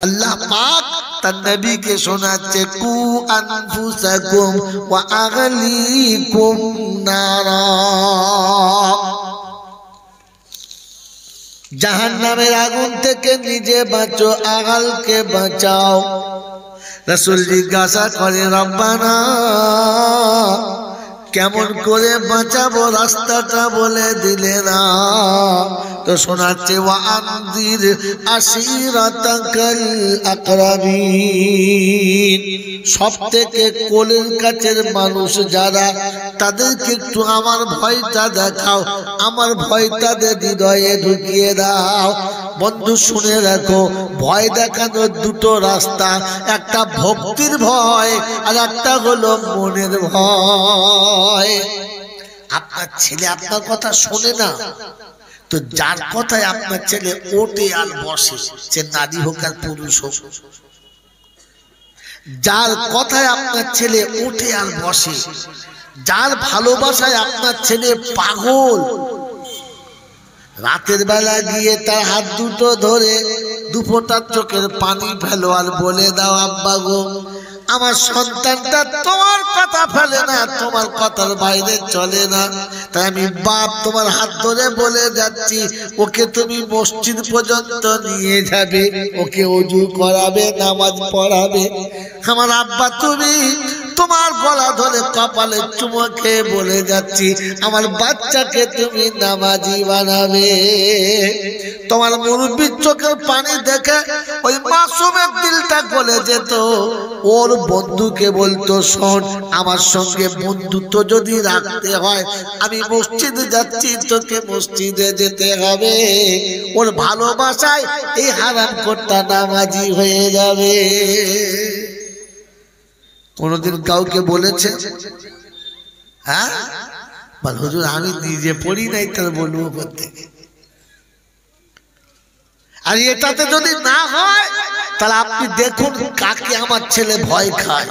আল্লাহ পাক তার নবীকে শোনাচ্ছে কু আনফুসাকুম ওয়া আগলিকুম নারা, জাহান্নামের আগুন থেকে নিজে বাঁচো, আগালকে বাঁচাও। রাসূল জিজ্ঞাসা করে রব্বানা কেমন করে বাঁচাবো, রাস্তাটা বলে দিলে না। তো শোনাচ্ছে ওয়া আনজির আশিরাতাকাল আকরাবিন, সব থেকে কোলের কাছের মানুষ যারা, তাদেরকে একটু আমার ভয়টা দেখাও, আমার ভয়টা হৃদয়ে ঢুকিয়ে দাও। বন্ধু শুনে রাখো, ভয় দেখানোর দুটো রাস্তা, একটা ভক্তির ভয় আর একটা হলো মনের ভয়। আপনার ছেলে আপনার কথা শোনে না, তো যার কথায় আপনার ছেলে ওঠে আর বসে, সে নারী হোক আর পুরুষ হোক, যার কথায় আপনার ছেলে ওঠে আর বসে, যার ভালোবাসায় আপনার ছেলে পাগল, রাতের বেলা গিয়ে তার হাত দুটো ধরে দুফোঁটা চোখের পানি ফেলো আর বলে দাও আব্বা গো আমার সন্তানটা তোমার কথা ফেলে না, তোমার কথার বাইরে চলে না, তাই আমি বাপ তোমার হাত ধরে বলে যাচ্ছি ওকে তুমি মসজিদ পর্যন্ত নিয়ে যাবে, ওকে ওযু করাবে, নামাজ পড়াবে। আমার আব্বা তুমি তোমার গলা ধরে কপালে চুমো খেয়ে বলে যাচ্ছি আমার বাচ্চাকে তুমি নামাজি বানাবে। তোমার মুরব্বির চোখের পানি দেখে ওই মাসুমের দিলটা গলে যেত, ওর বন্ধুকে বলতো শোন আমার সঙ্গে বন্ধুত্ব যদি রাখতে হয় আমি মসজিদে যাচ্ছি, তোকে মসজিদে যেতে হবে। ওর ভালোবাসায় এই হারামখোরটা নামাজি হয়ে যাবে। কোনদিন কাউকে বলেছে? হ্যাঁ বল হুজুর আমি নিজে পড়ি নাই, তার বলবো কোত্থেকে? আর এটাতে যদি না হয় তাহলে আপনি দেখুন কাকে আমার ছেলে ভয় খায়।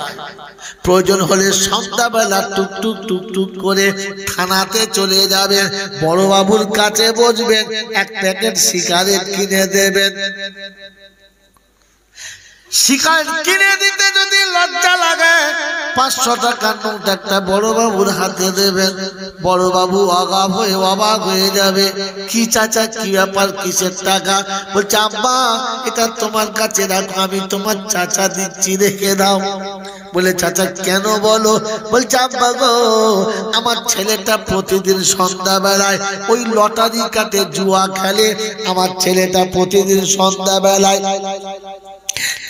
প্রয়োজন হলে সন্ধ্যাবেলা টুকটুক টুকটুক করে থানাতে চলে যাবেন, বড় বাবুর কাছে বসবেন, এক প্যাকেট সিগারেট কিনে দেবেন। সিগারেট কিনে দিতে যদি লজ্জা লাগে 500 টাকার নোট একটা বড় বাবুর হাতে দেবেন, বড় বাবু অগাব হয়ে অবাক হয়ে যাবে, কি চাচা কি ব্যাপার, কিসের টাকা? বলছে আব্বা এটা তোমার কাছে রাখো, আমি তোমার চাচা দিচ্ছি, রেখে দাও। বলে চাচা কেন বলো? বলছে আব্বা গো আমার ছেলেটা প্রতিদিন সন্ধ্যাবেলায় ওই লটারি কাটে, জুয়া খেলে, আমার ছেলেটা প্রতিদিন সন্ধ্যাবেলায়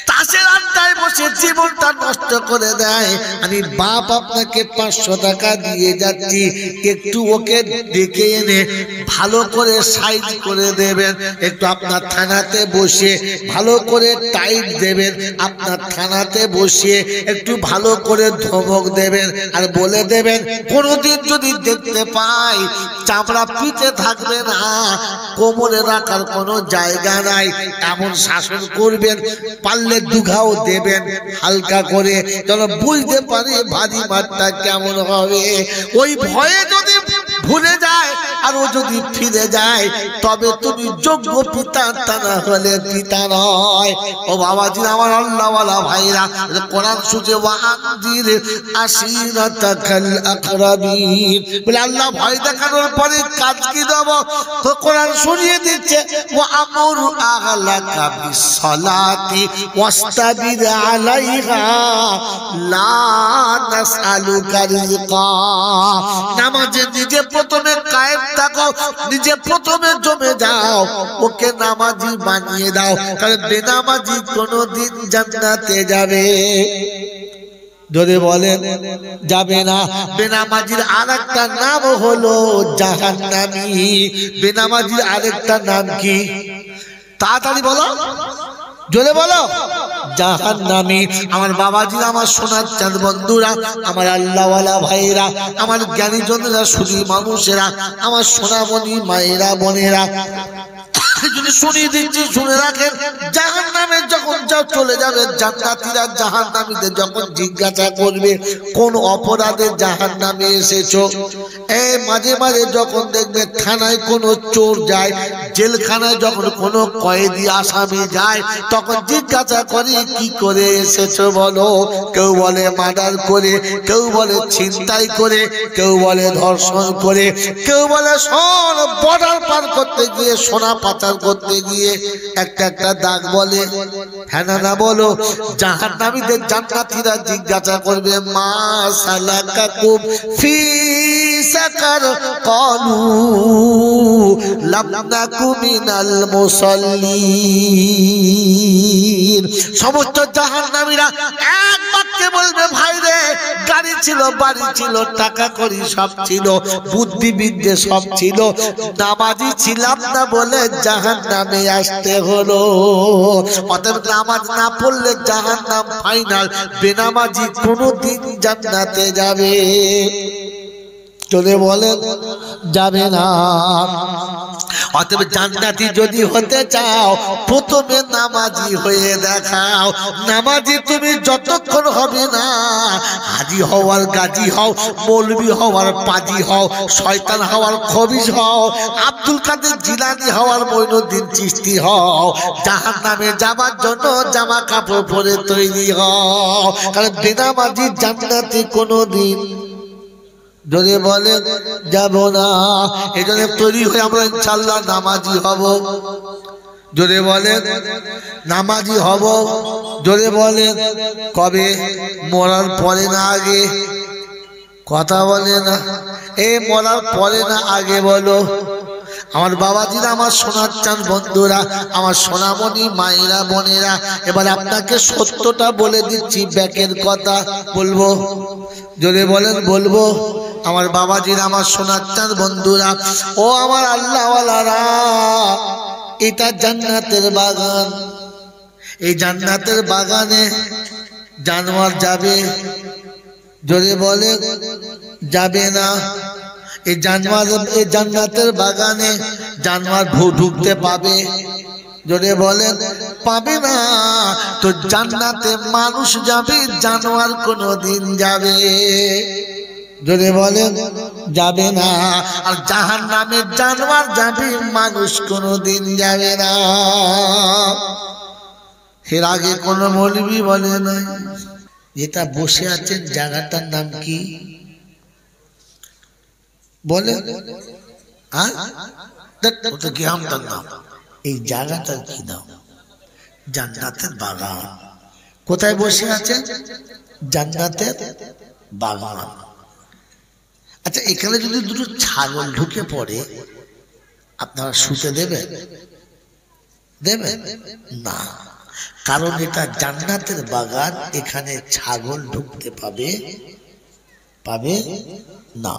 তাসের আড্ডায় বসে জীবনটা নষ্ট করে দেয়। আমি বাপ আপনাকে 500 টাকা দিয়ে যাচ্ছি, একটু ওকে ডেকে এনে ভালো করে সাইজ করে দেবেন, একটু আপনার থানাতে বসে ভালো করে টাইট দেবেন, আপনার থানাতে বসিয়ে একটু ভালো করে ধমক দেবেন আর বলে দেবেন কোনোদিন যদি দেখতে পাই চামড়া পিঠে থাকবে না, কোমরে রাখার কোনো জায়গা নাই, এমন শাসন করবেন। পারলে দুঘাও দেবেন হালকা করে, যেন বুঝতে পারে ভারী মারটা কেমন হবে। ওই ভয়ে যদি ভুলে যায় আর ও যদি ফিরে যায় তবে তুমি যোগ্য পিতা, তা না হলে পিতা নয়। ও বাবাজি আমার আল্লাহওয়ালা ভাইরা, কোরআন শুনে ওয়া আনজির আশিরাতাকাল আকরাবিন বলে আল্লাহ ভয় দেখানোর পরে কাজ কি দেব? তো কোরআন শুনিয়ে দিচ্ছে ওয়া আমুর আহলাকা বিসসালাতি ওয়াস্তাবির আলাইহা লা নাসআলুকা রিজকা। নামাজে নিজে প্রথমে কায়েম থাকো, নিজে প্রথমে জমে যাও, ওকে নামাজি বানিয়ে দাও, কারণ বেনামাজি কোনোদিন জান্নাতে যাবে? যদি বলেন যাবে না। বেনামাজির আরেকটা নাম হলো জাহান্নামী। বেনামাজির আরেকটা নাম কি? তাড়াতাড়ি বলো, জোরে বলো, জাহান্নামী। আমার বাবাজি, আমার সোনার চাঁদ বন্ধুরা, আমার আল্লাহওয়ালা ভাইরা, আমার জ্ঞানীজনেরা, সুধী মানুষেরা, আমার সোনামণি মায়েরা বোনেরা, শুনিয়ে দিচ্ছি শুনে রাখেন। জাহান্নামে যখন যাও চলে যাবে। জান্নাতীরা জাহান্নামীদের যখন জিজ্ঞাসা করবে কোন অপরাধে জাহান্নামে এসেছো, এই মাঝে মাঝে যখন দেখবে থানায় কোনো চোর যায়, জেলখানায় যখন কোনো কয়েদি আসামি যায়, তখন জিজ্ঞাসা করে কি করে এসেছো বলো। কেউ বলে মার্ডার করে, কেউ বলে ছিনতাই করে, কেউ বলে ধর্ষণ করে, কেউ বলে সোনা বর্ডার পার করতে গিয়ে, সোনা পাচার করতে গিয়ে। একটা একটা দাগ বলে, হ্যাঁ না বলো। জাহান্নামীদের জান্নাতীরা জিজ্ঞাসা করবে মা সালাকাকুম ফি সাকার, ক্বালু লাম নাকু মিনাল মুসাল্লিন। সমস্ত জাহান্নামীরা এক বাক্যে বলবে ভাই রে, গাড়ি ছিল, বাড়ি ছিল, টাকা কড়ি সব ছিল, বুদ্ধি বিদ্যে সব ছিল, নামাজি ছিলাম না বলে জাহান্নামে আসতে হলো। অতএব নামাজ না পড়লে জাহান্নাম ফাইনাল, বেনামাজি কোনোদিন জান্নাতে যাবে? চলে বলেন যাবে না। অতএব জান্নাতি যদি হতে চাও প্রথমে নামাজি হয়ে দেখাও। নামাজি তুমি যতক্ষণ হবে না, হাজি হওয়ার গাজী হও, মৌলবি হওয়ার পাজি হও, শয়তান হওয়ার খবিশ হও, আব্দুল কাদের জিলানী হওয়ার মঈনুদ্দিন চিশতি হও, জাহান্নামে যাবার জন্য জামা কাপড় পরে তৈরি হও। কারণ বেনামাজি জান্নাতে কোনোদিন যদি বলে যাব না। এই জন্য তৈরি হয়ে আমরা ইনশাআল্লাহ নামাজি হব। যদি বলেন নামাজি হব, যদি বলেন কবে? মরার পরে না আগে? কথা বলে না, এই মরার পরে না আগে বলো। আমার বাবাজিরা, আমার সোনার চাঁদ বন্ধুরা, আমার সোনামণি মায়েরা বোনেরা, এবার আপনাকে সত্যটা বলে দিচ্ছি, ব্যাকের কথা বলবো। যদি বলেন বলবো। আমার বাবাজিরা, আমার সোনার চাঁদ বন্ধুরা, ও আমার আল্লাহওয়ালারা, এটা জান্নাতের বাগান। এই জান্নাতের বাগানে জানোয়ার যাবে? যদি বলে যাবে না। এই জান্নাতের বাগানে জানোয়ার ঢুকতে পাবে? যদি বলেন পাবে না। তো জান্নাতে মানুষ যাবে, জানোয়ার কোনদিন যাবে? যদি বলেন যাবে না। আর জাহান্নামে জানোয়ার যাবে, মানুষ কোনদিন যাবে না। এর আগে কোন মৌলবি বলে নাই। যেটা বসে আছেন জায়গাটার নাম কি বলে? এই জায়গাটার কি নাম? জান্নাতের বাগান। কোথায় বসে আছেন? জান্নাতের বাগান। আচ্ছা, এখানে যদি দুটো ছাগল ঢুকে পড়ে, আপনারা শুতে দেবেন? দেবেন না। কারণ এটা জান্নাতের বাগান, এখানে ছাগল ঢুকতে পাবে না।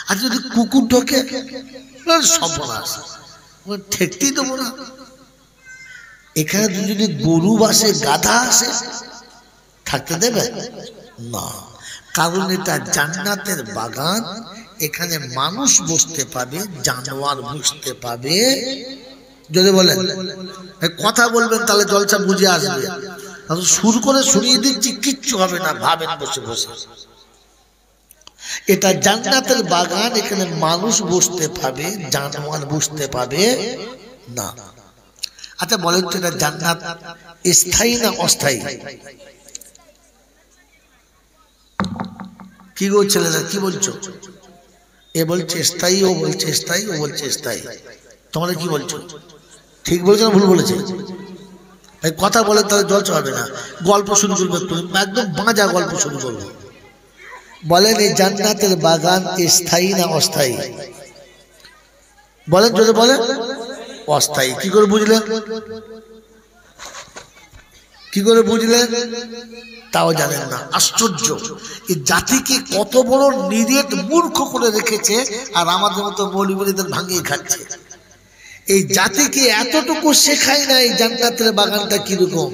আর যদি কুকুর ঢোকে, সর্বনাশ, ঠেকতেই দেবো না। এখানে যদি গরু বসে, গাধা আসে, থাকতে দেবে না। কারণ এটা জান্নাতের বাগান, এখানে মানুষ বসতে পাবে, জানোয়ার বসতে পাবে। যদি বলেন কথা বলবেন তাহলে জলসা বুঝে আসবে। সুর করে শুনিয়ে দিচ্ছি, কিচ্ছু হবে না, ভাবেন বসে বসে। এটা জান্নাতের বাগান, এখানে মানুষ বসতে পাবে, জানোয়ার বসতে পাবে না। আচ্ছা বলেন তো, এটা জান্নাত স্থায়ী না অস্থায়ী? কি গো ছেলেরা, কি বলছো? এ বলছে স্থায়ী, ও বলছে স্থায়ী, ও বলছে স্থায়ী। তোমরা কি বলছো? ঠিক বলেছে না ভুল বলেছে? ভাই কথা বলে তাহলে জলসা হবে না। গল্প শুরু করবে, একদম বাঁজা গল্প শুরু করবো। বলেন এই জান্নাতের বাগান স্থায়ী না অস্থায়ী? বলেন, যদি বলেন অস্থায়ী। কি করে বুঝলেন? কি করে বুঝলেন? তাও জানেন না। আশ্চর্য, এই জাতিকে কত বড় নিরেট মূর্খ করে রেখেছে, আর আমাদের মতো মৌলবীদের ভাঙিয়ে খাচ্ছে। এই জাতিকে এতটুকু শেখায় না এই জান্নাতের বাগানটা কিরকম।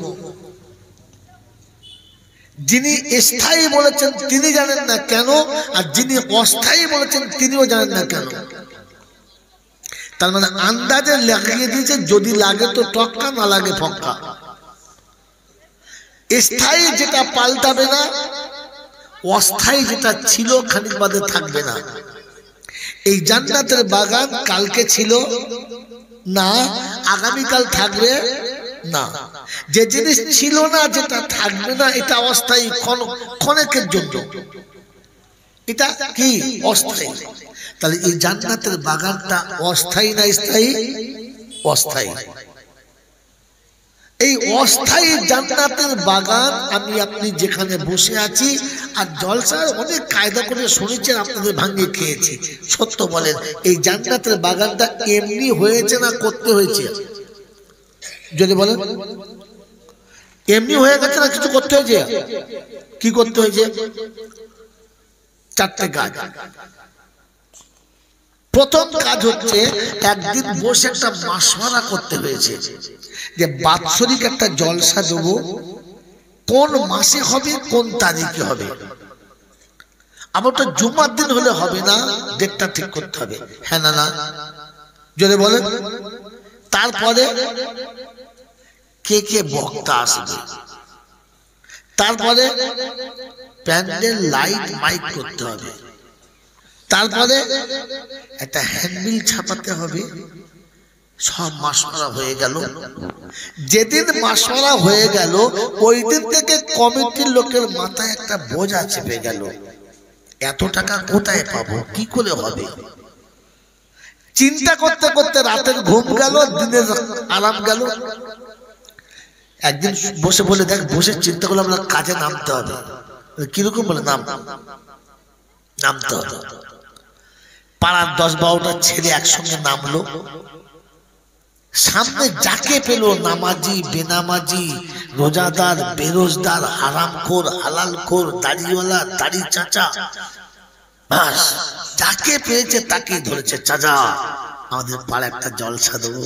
যিনি স্থায়ী বলেছেন তিনি জানেন না কেন, আর যিনি অস্থায়ী বলেছেন তিনিও জানেন না কেন। তার মানে আন্দাজে লাগিয়ে দিয়েছে, যদি লাগে তো টক্কা, না লাগে ফক্কা। স্থায়ী যেটা পাল্টাবে না, অস্থায়ী যেটা ছিল খানিক বাদে থাকবে না। এই জান্নাতের বাগান কালকে ছিল না, আগামীকাল থাকবে না। যে জিনিস ছিল না, যেটা থাকবে না, এটা অস্থায়ী, ক্ষণিকের জন্য। এটা কি? অস্থায়ী। তাহলে এই জান্নাতের বাগানটা অস্থায়ী না স্থায়ী? অস্থায়ী। এই অস্থায়ী জান্নাতের বাগান আমি আপনি যেখানে বসে আছি, আর জলসার অনেক কায়দা করে শুনেছেন, আপনাদের ভাঙিয়ে খেয়েছি। সত্য বলেন, এই জান্নাতের বাগানটা এমনি হয়েছে না করতে হয়েছে? যদি বলেন এমনি হয়ে গেছে না কিছু করতে হয়েছে? কি করতে হয়েছে? চারটে কাজ। প্রথম কাজ হচ্ছে একদিন বসে একটা মাসওয়ারা করতে হয়েছে যে বাৎসরিক একটা জলসা দেবো, কোন মাসে হবে, কোন তারিখে হবে। আবার তো জুমার দিন হলে হবে না, ডেটটা ঠিক করতে হবে। হ্যাঁ না না? যদি বলেন তারপরে কে কে বক্তা আসবে, তারপরে প্যান্ডেল লাইট মাইক করতে হবে, তারপরে একটা হ্যান্ডবিল ছাপাতে হবে। সব মাসওয়ারা হয়ে গেল। যেদিন মাসওয়ারা হয়ে গেল, ওই দিন থেকে কমিটির লোকের মাথায় একটা বোঝা চেপে গেল, এত টাকা কোথায় পাবো, কি করে হবে। চিন্তা করতে করতে রাতের ঘুম গেল, দিনের আরাম গেল। একদিন বসে বলে, দেখ বসে চিন্তা করলে আমরা কাজে নামতে হবে। কিরকম বলে? নামতে হবে। পাড়ার 10-12টা ছেলে একসঙ্গে নামলো। সামনে যাকে পেল, নামাজি বেনামাজি, রোজাদার বেরোজদার, হারামখোর হালালখোর, দাড়িওয়ালা দাড়ি চাচা, বাস যাকে পেয়েছে তাকেই ধরেছে। চাচা আমাদের পাড়া একটা জলসা দেবো,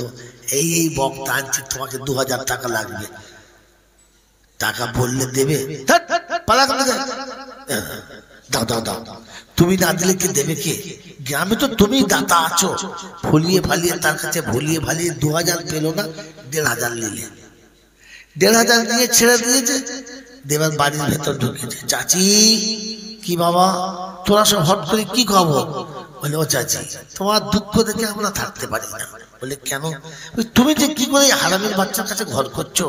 এই এই বক্তা আনছি, তোমাকে 2000 টাকা লাগবে। টাকা বললে দেবে? দাও দাও দাও। তুমি না দিলে কি দেবে কে? গ্রামে তো তুমি দাতা আছো। ফলিয়ে ফালিয়ে তার কাছে ভুলিয়ে ভালিয়ে 2000 পেল না, 1500 নিলে। 1500 নিয়ে ছেড়ে দিয়েছে। দেবার বাড়ির ভেতর ঢুকেছে। চাচি, কি বাবা তোরা সব হট করে কি খবর? বলে, ও চাচি তোমার দুঃখ দেখে আমরা থাকতে পারি না। বলে কেন? তুমি যে কি করে হারামের বাচ্চার কাছে ঘর করছো,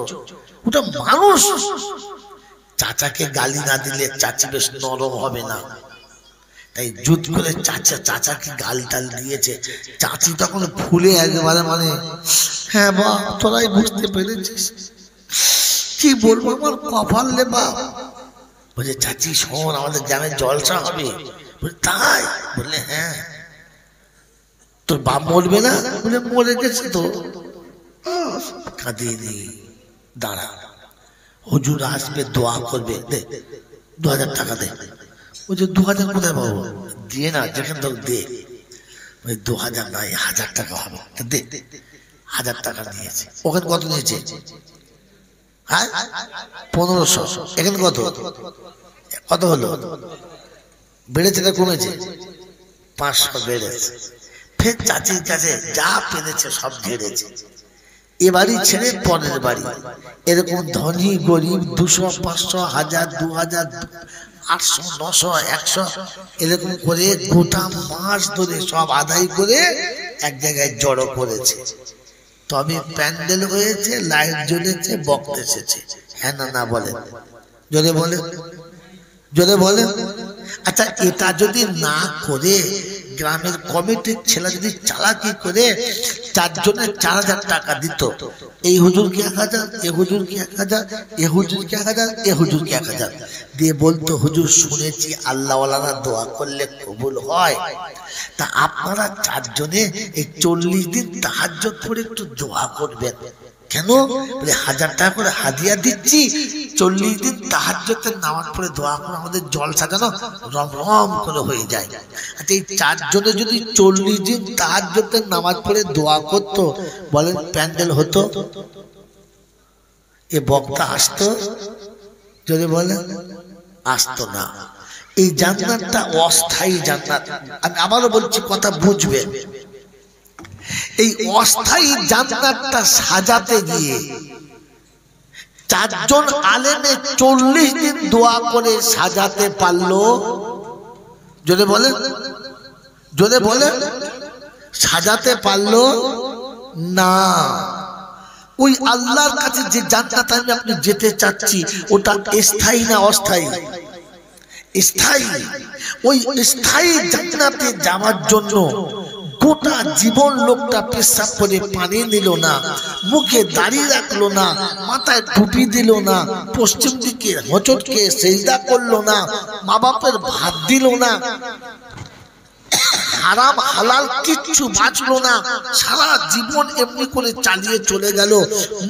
ওটা মানুষ। চাচাকে গালি না দিলে চাচি বেশ নরম হবে না, তাই জুত করে চাচাকে গাল টাল দিয়েছে। চাচি তখন ফুলে একেবারে, মানে হ্যাঁ বাপ তোরাই বুঝতে পেরেছিস, কি বলবো আমার কপাল রে বাপ। বলছে চাচি শোন, আমাদের গ্রামে জলসা হবে। বলে তাই? বললে হ্যাঁ। তোর বাপ মরবে না? বলে মরে গেছে তো। কাঁদিয়ে নি, দাঁড়া, হুজুর আসবে, দোয়া করবে, দে 2000 টাকা দে। বলছে 2000 কোথায় পাবো? দিয়ে না, যেখান থেকে দে। 2000 নয়, 1000 টাকা হবে, দে। 1000 টাকা নিয়েছে। ওখানে কত নিয়েছে? হ্যাঁ 1500। এখানে কত? কত হলো? বেড়েছে না কমেছে? 500 বেড়েছে। ফের চাচির কাছে যা পেরেছে সব ঝেড়েছে। এ বাড়ি ছেড়ে পরের বাড়ি, এরকম ধনী গরিব 200, 500, 1000, 2000, 800, 900, 100 এরকম করে গোটা মাস ধরে সব আদায় করে এক জায়গায় জড়ো করেছে। তবে প্যান্ডেল হয়েছে, লাইট জ্বলেছে, বক্তা এসেছে। হ্যাঁ না না বলেন? জোরে বলেন, জোরে বলেন। আচ্ছা, এটা যদি না করে গ্রামের কমিটির ছেলে যদি চালাকি করে 4 জনের 4000 টাকা দিত, এই হুজুরকে 1000, এ হুজুরকে 1000, এ হুজুরকে 1000, এ হুজুরকে 1000 দিয়ে বলতো, হুজুর শুনেছি আল্লাহওয়ালারা দোয়া করলে কবুল হয়, তা আপনারা 4 জনে এই 40 দিন তাহাজ্জুদ পড়ে একটু দোয়া করবেন। কেন? বলে 1000 টাকা করে হাদিয়া দিচ্ছি, 40 দিন তাহাজ্জুদের নামাজ পড়ে দোয়া করে আমাদের জলসা যেন রমরম করে হয়ে যায়। আচ্ছা, এই 4 জনে যদি 40 দিন তাহাজ্জুদের নামাজ পড়ে দোয়া করতো, বলেন প্যান্ডেল হতো? এ বক্তা আসতো? যদি বলেন আসতো না। এই জান্নাতটা অস্থায়ী জান্নাত। আমি আবারও বলছি, কথা বুঝবেন। এই অস্থায়ী জান্নাতটা সাজাতে গিয়ে চারজন আলেমে 40 দিন দোয়া করে সাজাতে পারলো? যদি বলেন, যদি বলেন সাজাতে পারলো না। ওই আল্লাহর কাছে যে জান্নাত আমি আপনি যেতে চাচ্ছি ওটা স্থায়ী না অস্থায়ী? স্থায়ী। ওই স্থায়ী জান্নাতে যাওয়ার জন্য গোটা জীবন লোকটা পেশাব করে পানি নিল না, মুখে দাড়ি রাখলো না, মাথায় টুপি দিল না, পশ্চিম দিকে হোঁচটকে সেজদা করলো না, মা বাপের ভাত দিল না, হারাম হালাল কিচ্ছু বাঁচলো না, সারা জীবন এমনি করে চালিয়ে চলে গেল।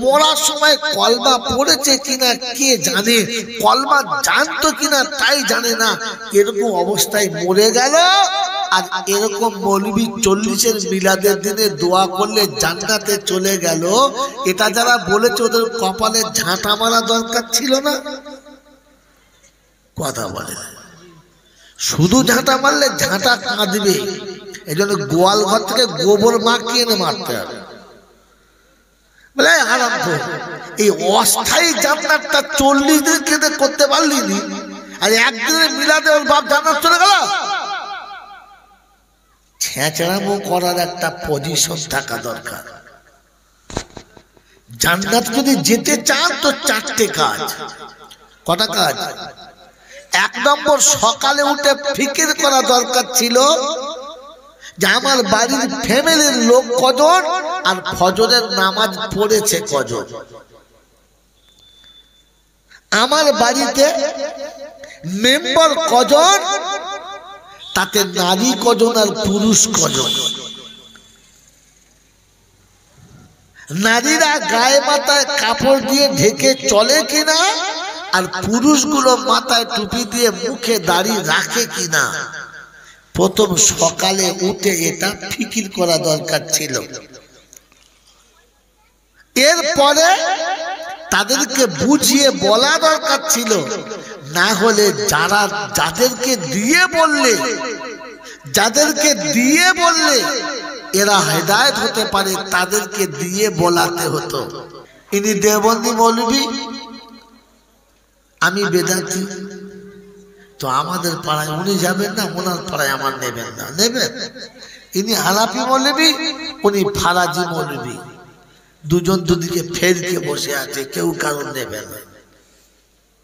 মরার সময় কলমা পড়েছে কিনা কে জানে, কলমা জানতো কিনা তাই জানে না, এরকম অবস্থায় মরে গেল। আর এরকম মৌলবি 40-এর মিলাদের দিনে দোয়া করলে জান্নাতে চলে গেল। এটা যারা বলেছে ওদের কপালে ঝাঁটা মারা দরকার ছিল না? কথা বলে শুধু ঝাঁটা মারলে ঝাঁটা কাঁদবে, এই জন্য গোয়াল ঘর থেকে গোবর মাখিয়ে এনে মারতে হবে। বলে আরাম তো এই অস্থায়ী জান্নাতটা 40 দিন কেটে করতে পারলি নি, আর একদিনের মিলাদে ওর বাপ জান্নাত চলে গেল। ছেঁচড়ামো করার একটা পজিশন থাকা দরকার। জান্নাত যদি যেতে চান তো 4টে কাজ। কটা কাজ? 1 নম্বর, সকালে উঠে ফিকির করা দরকার ছিল যে আমার বাড়ির ফ্যামিলির লোক কজন আর ফজরের নামাজ পড়েছে কজন, আমার বাড়িতে মেম্বার কজন, তাতে নারী কজন আর পুরুষ কজন, নারীরা গায়ে মাথায় কাপড় দিয়ে ঢেকে চলে কিনা, আর পুরুষগুলো মাথায় টুপি দিয়ে মুখে দাড়ি রাখে কিনা। প্রথম সকালে উঠে এটা ফিকির করা দরকার ছিল। এরপরে তাদেরকে বুঝিয়ে বলা দরকার ছিল, না হলে যাদেরকে দিয়ে বললে এরা হেদায়েত হতে পারে, তাদেরকে দিয়ে বলাতে হতো। ইনি দেওবন্দি মৌলবী, আমি বেদাতি, তো আমাদের পাড়ায় উনি যাবেন না, ওনার পাড়ায় আমার নেবেন না। নেবেন? ইনি হানাফি মৌলবী, উনি ফারাজি মৌলবী, দুজন দুদিকে ফেরকে বসে আছে, কেউ কারণ নেবেন না।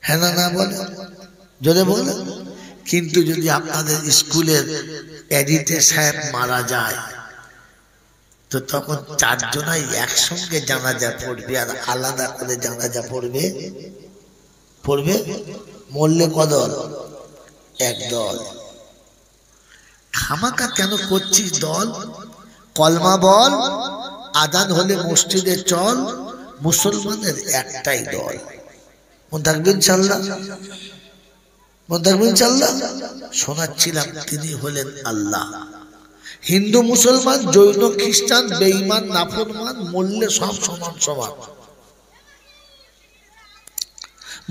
হ্যাঁ না বলে? যদি বলে। কিন্তু যদি আপনাদের স্কুলের এডিটর সাহেব মারা যায় তো তখন 4 জনাই একসঙ্গে জানাজা পড়বে, আর আলাদা করে জানাজা পড়বে। মরলে কদল? 1 দল। খামাকা কেন করছিস দল? কলমা বল, আজান হলে মসজিদে চল, মুসলমানের একটাই দল। মন থাকবে ইনশাআল্লাহ? মন থাকবে ইনশাআল্লাহ? শোনাচ্ছিলাম তিনি হলেন আল্লাহ। হিন্দু মুসলমান জৈন খ্রিস্টান বেঈমান নাফরমান মরলে সব সমান সমান,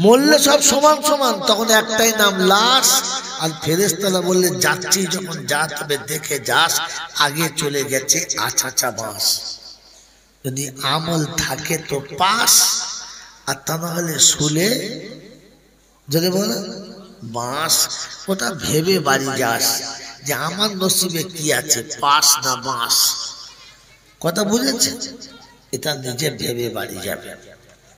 মরলে সব সমান সমান। তখন একটাই নাম, লাশ। আর ফেরেশতারা বললে যাচ্ছি যখন যা, তবে দেখে যাস আগে চলে গেছে আছাছা বাস। যদি আমল থাকে তো পাস, আর তা না হলে শুলে যদি বলে বাস। ওটা ভেবে বাড়ি যাস যে আমার নসিবে কি আছে, পাস না বাস। কথা বুঝেছে? এটা নিজে ভেবে বাড়ি যাবে।